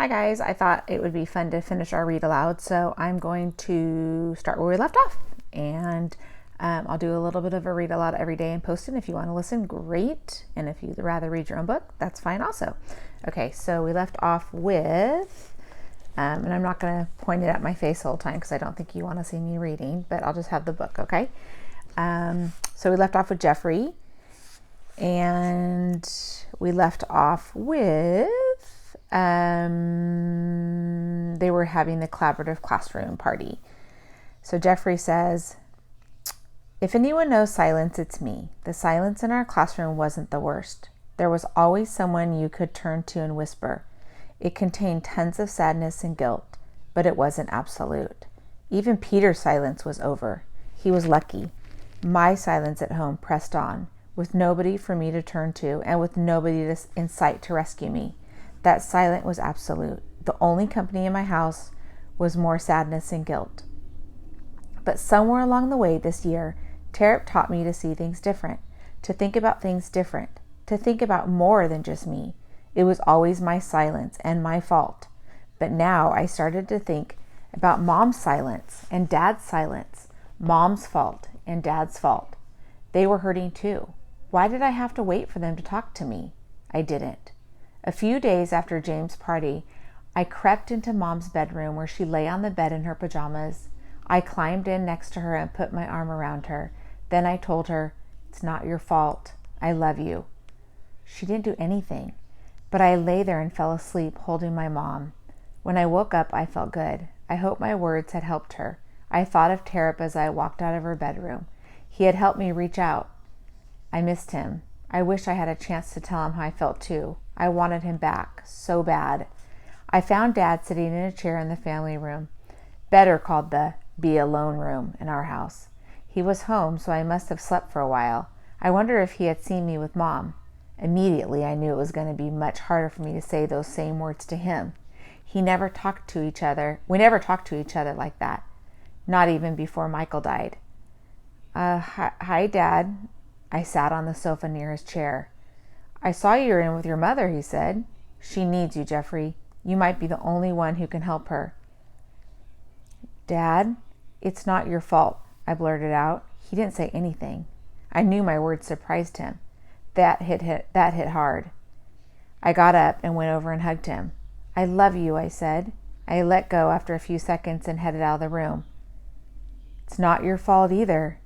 Hi guys, I thought it would be fun to finish our read aloud, so I'm going to start where we left off, and I'll do a little bit of a read aloud every day and post it. If you want to listen, great, and if you'd rather read your own book, that's fine also. Okay, so we left off with, and I'm not going to point it at my face the whole time because I don't think you want to see me reading, but I'll just have the book, okay? So we left off with Jeffrey, and we left off with they were having the collaborative classroom party. So Jeffrey says, if anyone knows silence, it's me. The silence in our classroom wasn't the worst. There was always someone you could turn to and whisper. It contained tons of sadness and guilt, but it wasn't absolute. Even Peter's silence was over. He was lucky. My silence at home pressed on, with nobody for me to turn to and with nobody in sight to rescue me. That silence was absolute. The only company in my house was more sadness and guilt. But somewhere along the way this year, Tarot taught me to see things different, to think about things different, to think about more than just me. It was always my silence and my fault. But now I started to think about Mom's silence and Dad's silence, Mom's fault and Dad's fault. They were hurting too. Why did I have to wait for them to talk to me? I didn't. A few days after James' party, I crept into Mom's bedroom where she lay on the bed in her pajamas. I climbed in next to her and put my arm around her. Then I told her, it's not your fault. I love you. She didn't do anything, but I lay there and fell asleep holding my mom. When I woke up, I felt good. I hope my words had helped her. I thought of Tarot as I walked out of her bedroom. He had helped me reach out. I missed him. I wish I had a chance to tell him how I felt too. I wanted him back so bad. I found Dad sitting in a chair in the family room, better called the be alone room in our house. He was home, so I must have slept for a while. I wonder if he had seen me with Mom. Immediately, I knew it was going to be much harder for me to say those same words to him. We never talked to each other like that, not even before Michael died. Hi, Dad. I sat on the sofa near his chair. I saw you were in with your mother, he said. She needs you, Jeffrey. You might be the only one who can help her. Dad, it's not your fault, I blurted out. He didn't say anything. I knew my words surprised him. That hit hard. I got up and went over and hugged him. I love you, I said. I let go after a few seconds and headed out of the room. It's not your fault either,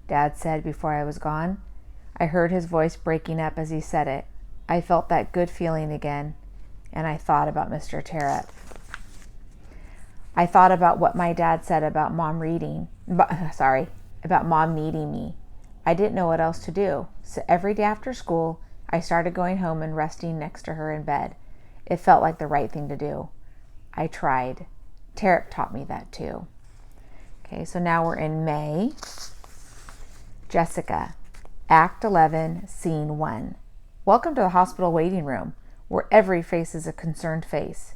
Dad said before I was gone. I heard his voice breaking up as he said it. I felt that good feeling again, and I thought about Mr. Tarot. I thought about what my dad said about Mom needing me. I didn't know what else to do, so every day after school, I started going home and resting next to her in bed. It felt like the right thing to do. I tried. Tarot taught me that too. Okay, so now we're in May. Jessica. Act 11, Scene 1. Welcome to the hospital waiting room, where every face is a concerned face.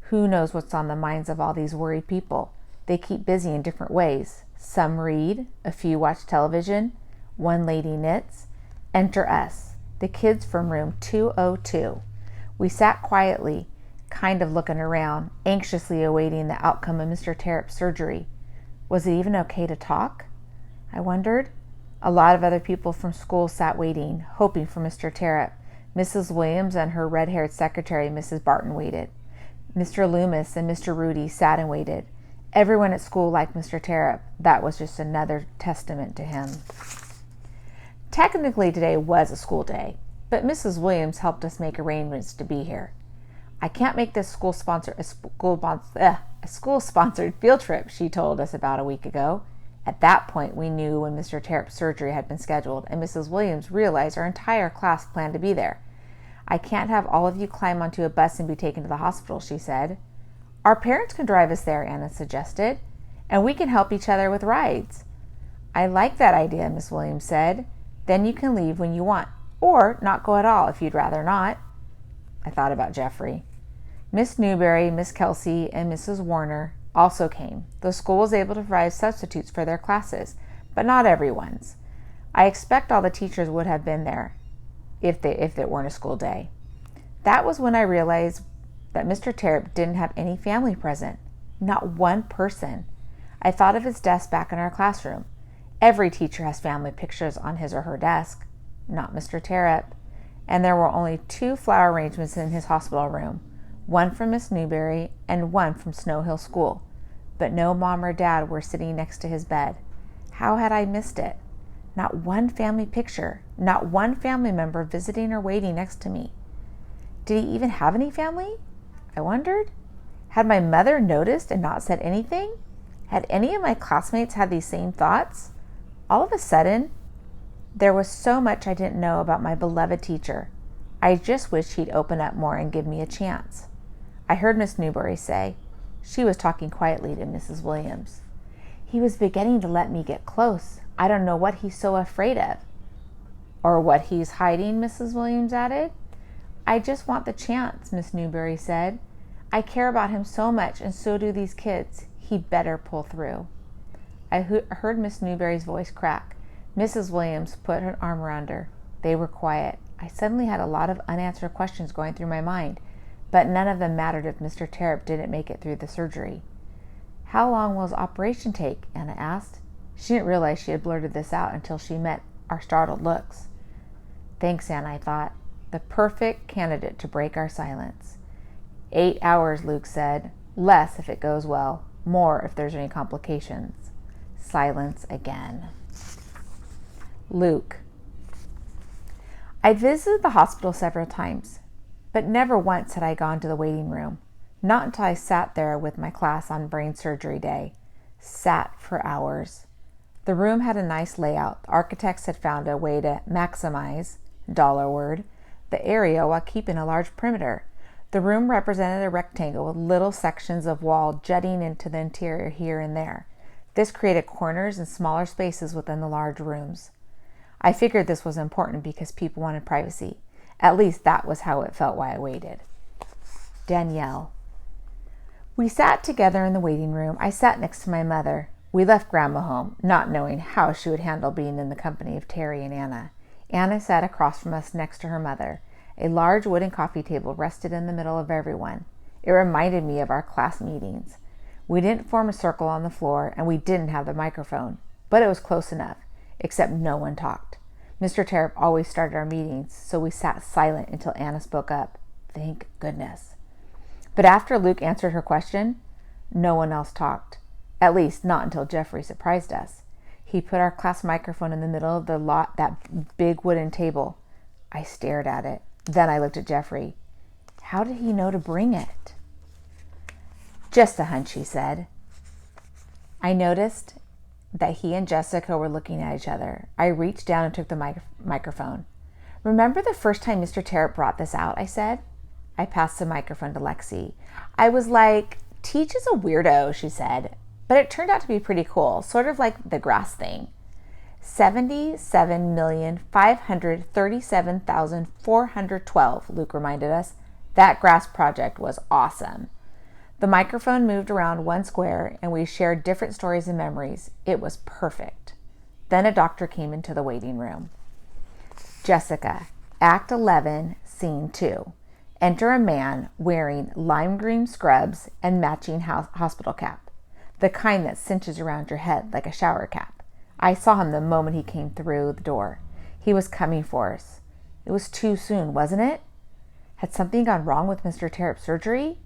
Who knows what's on the minds of all these worried people? They keep busy in different ways. Some read, a few watch television, one lady knits. Enter us, the kids from room 202. We sat quietly, kind of looking around, anxiously awaiting the outcome of Mr. Tarot's surgery. Was it even okay to talk? I wondered. A lot of other people from school sat waiting, hoping for Mr. Tarot. Mrs. Williams and her red-haired secretary, Mrs. Barton, waited. Mr. Loomis and Mr. Rudy sat and waited. Everyone at school liked Mr. Tarot. That was just another testament to him. Technically, today was a school day, but Mrs. Williams helped us make arrangements to be here. I can't make this school-sponsored field trip, she told us about a week ago. At that point, we knew when Mr. Tarot's surgery had been scheduled, and Mrs. Williams realized our entire class planned to be there. I can't have all of you climb onto a bus and be taken to the hospital, she said. Our parents can drive us there, Anna suggested, and we can help each other with rides. I like that idea, Miss Williams said. Then you can leave when you want, or not go at all if you'd rather not. I thought about Jeffrey. Miss Newberry, Miss Kelsey, and Mrs. Warner also came. The school was able to provide substitutes for their classes, but not everyone's. I expect all the teachers would have been there if it weren't a school day. That was when I realized that Mr. Terrap didn't have any family present. Not one person. I thought of his desk back in our classroom. Every teacher has family pictures on his or her desk. Not Mr. Terrap. And there were only 2 flower arrangements in his hospital room, one from Miss Newberry and one from Snow Hill School. But no mom or dad were sitting next to his bed. How had I missed it? Not one family picture, not one family member visiting or waiting next to me. Did he even have any family? I wondered. Had my mother noticed and not said anything? Had any of my classmates had these same thoughts? All of a sudden, there was so much I didn't know about my beloved teacher. I just wished he'd open up more and give me a chance. I heard Miss Newberry say, she was talking quietly to Mrs. Williams, he was beginning to let me get close. I don't know what he's so afraid of. Or what he's hiding, Mrs. Williams added. I just want the chance, Miss Newberry said. I care about him so much, and so do these kids. He better pull through. I heard Miss Newberry's voice crack. Mrs. Williams put her arm around her. They were quiet. I suddenly had a lot of unanswered questions going through my mind, but none of them mattered if Mr. Terrap didn't make it through the surgery. How long will his operation take? Anna asked. She didn't realize she had blurted this out until she met our startled looks. Thanks, Anna, I thought. The perfect candidate to break our silence. 8 hours, Luke said. Less if it goes well. More if there's any complications. Silence again. Luke. I visited the hospital several times, but never once had I gone to the waiting room. Not until I sat there with my class on brain surgery day. Sat for hours. The room had a nice layout. The architects had found a way to maximize, dollar word, the area while keeping a large perimeter. The room represented a rectangle with little sections of wall jutting into the interior here and there. This created corners and smaller spaces within the large rooms. I figured this was important because people wanted privacy. At least that was how it felt while I waited. Danielle. We sat together in the waiting room. I sat next to my mother. We left Grandma home, not knowing how she would handle being in the company of Terry and Anna. Anna sat across from us next to her mother. A large wooden coffee table rested in the middle of everyone. It reminded me of our class meetings. We didn't form a circle on the floor, and we didn't have the microphone, but it was close enough, except no one talked. Mr. Terrap always started our meetings, so we sat silent until Anna spoke up. Thank goodness. But after Luke answered her question, no one else talked. At least not until Jeffrey surprised us. He put our class microphone in the middle of that big wooden table. I stared at it. Then I looked at Jeffrey. How did he know to bring it? Just a hunch, he said. I noticed that he and Jessica were looking at each other. I reached down and took the microphone. Remember the first time Mr. Terrap brought this out, I said. I passed the microphone to Lexi. I was like, Teach is a weirdo, she said. But it turned out to be pretty cool, sort of like the grass thing. 77,537,412, Luke reminded us. That grass project was awesome. The microphone moved around one square, and we shared different stories and memories. It was perfect. Then a doctor came into the waiting room. Jessica, Act 11, Scene 2. Enter a man wearing lime green scrubs and matching hospital cap, the kind that cinches around your head like a shower cap. I saw him the moment he came through the door. He was coming for us. It was too soon, wasn't it? Had something gone wrong with Mr. Terrap's surgery?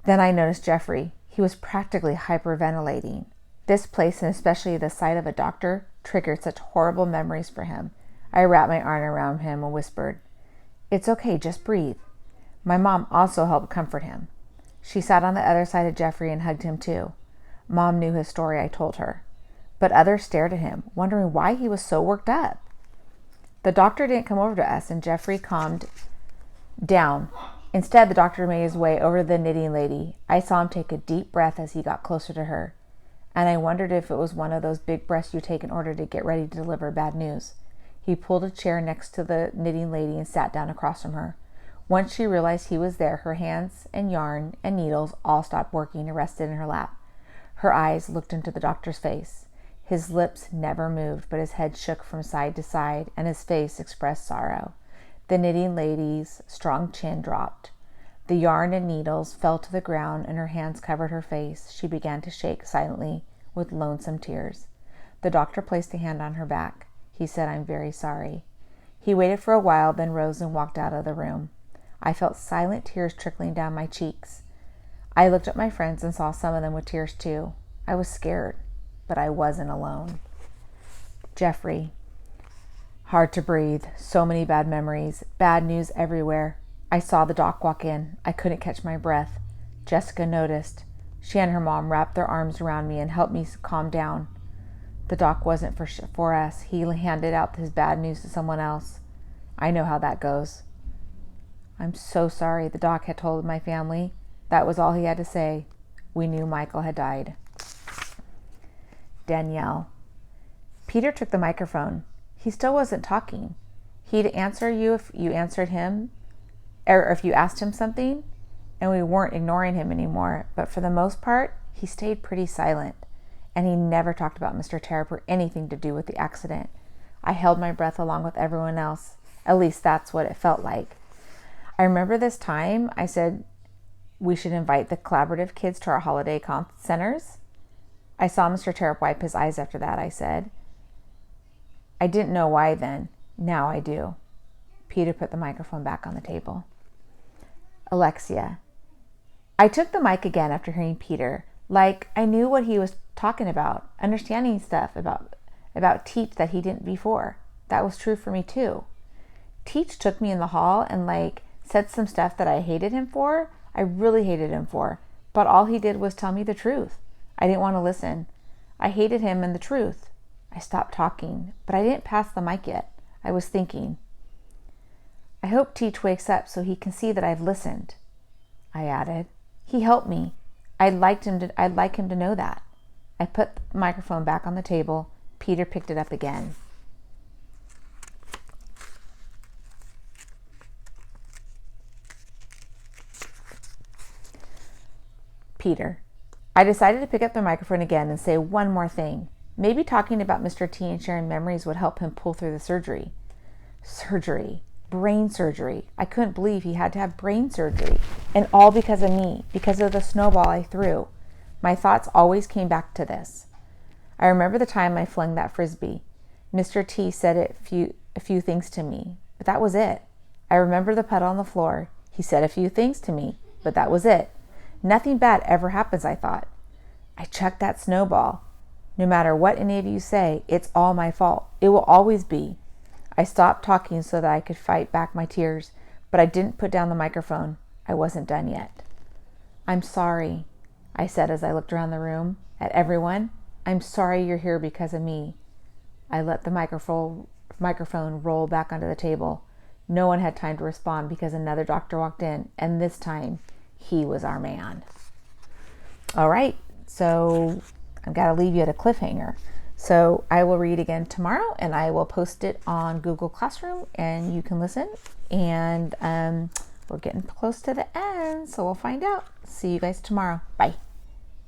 Then I noticed Jeffrey. He was practically hyperventilating. This place, and especially the sight of a doctor, triggered such horrible memories for him. I wrapped my arm around him and whispered, It's okay, just breathe. My mom also helped comfort him. She sat on the other side of Jeffrey and hugged him too. Mom knew his story, I told her. But others stared at him, wondering why he was so worked up. The doctor didn't come over to us, and Jeffrey calmed down. Instead, the doctor made his way over to the knitting lady. I saw him take a deep breath as he got closer to her, and I wondered if it was one of those big breaths you take in order to get ready to deliver bad news. He pulled a chair next to the knitting lady and sat down across from her. Once she realized he was there, her hands and yarn and needles all stopped working and rested in her lap. Her eyes looked into the doctor's face. His lips never moved, but his head shook from side to side, and his face expressed sorrow. The knitting lady's strong chin dropped. The yarn and needles fell to the ground and her hands covered her face. She began to shake silently with lonesome tears. The doctor placed a hand on her back. He said, "I'm very sorry." He waited for a while, then rose and walked out of the room. I felt silent tears trickling down my cheeks. I looked at my friends and saw some of them with tears too. I was scared, but I wasn't alone. Jeffrey. Hard to breathe. So many bad memories. Bad news everywhere. I saw the doc walk in. I couldn't catch my breath. Jessica noticed. She and her mom wrapped their arms around me and helped me calm down. The doc wasn't for us. He handed out his bad news to someone else. I know how that goes. I'm so sorry, the doc had told my family. That was all he had to say. We knew Michael had died. Danielle. Peter took the microphone. He still wasn't talking. He'd answer you if you answered him, or if you asked him something, and we weren't ignoring him anymore. But for the most part, he stayed pretty silent, and he never talked about Mr. Terp or anything to do with the accident. I held my breath along with everyone else. At least that's what it felt like. I remember this time I said we should invite the collaborative kids to our holiday centers. I saw Mr. Terp wipe his eyes after that, I said. I didn't know why then. Now I do. Peter put the microphone back on the table. Alexia. I took the mic again after hearing Peter, like I knew what he was talking about, understanding stuff about Teach that he didn't before. That was true for me too. Teach took me in the hall and said some stuff that I hated him for. I really hated him for, but all he did was tell me the truth. I didn't want to listen. I hated him and the truth. I stopped talking, but I didn't pass the mic yet. I was thinking. I hope Teach wakes up so he can see that I've listened. I added. He helped me. I'd like him to know that. I put the microphone back on the table. Peter picked it up again. Peter. I decided to pick up the microphone again and say one more thing. Maybe talking about Mr. T and sharing memories would help him pull through the surgery. Surgery. Brain surgery. I couldn't believe he had to have brain surgery. And all because of me, because of the snowball I threw. My thoughts always came back to this. I remember the time I flung that frisbee. Mr. T said a few things to me, but that was it. I remember the puddle on the floor. He said a few things to me, but that was it. Nothing bad ever happens, I thought. I chucked that snowball. No matter what any of you say, it's all my fault. It will always be. I stopped talking so that I could fight back my tears, but I didn't put down the microphone. I wasn't done yet. I'm sorry, I said as I looked around the room at everyone. I'm sorry you're here because of me. I let the microphone roll back onto the table. No one had time to respond because another doctor walked in, and this time he was our man. All right, so I've got to leave you at a cliffhanger. So I will read again tomorrow, and I will post it on Google Classroom, and you can listen. And we're getting close to the end, so we'll find out. See you guys tomorrow. Bye.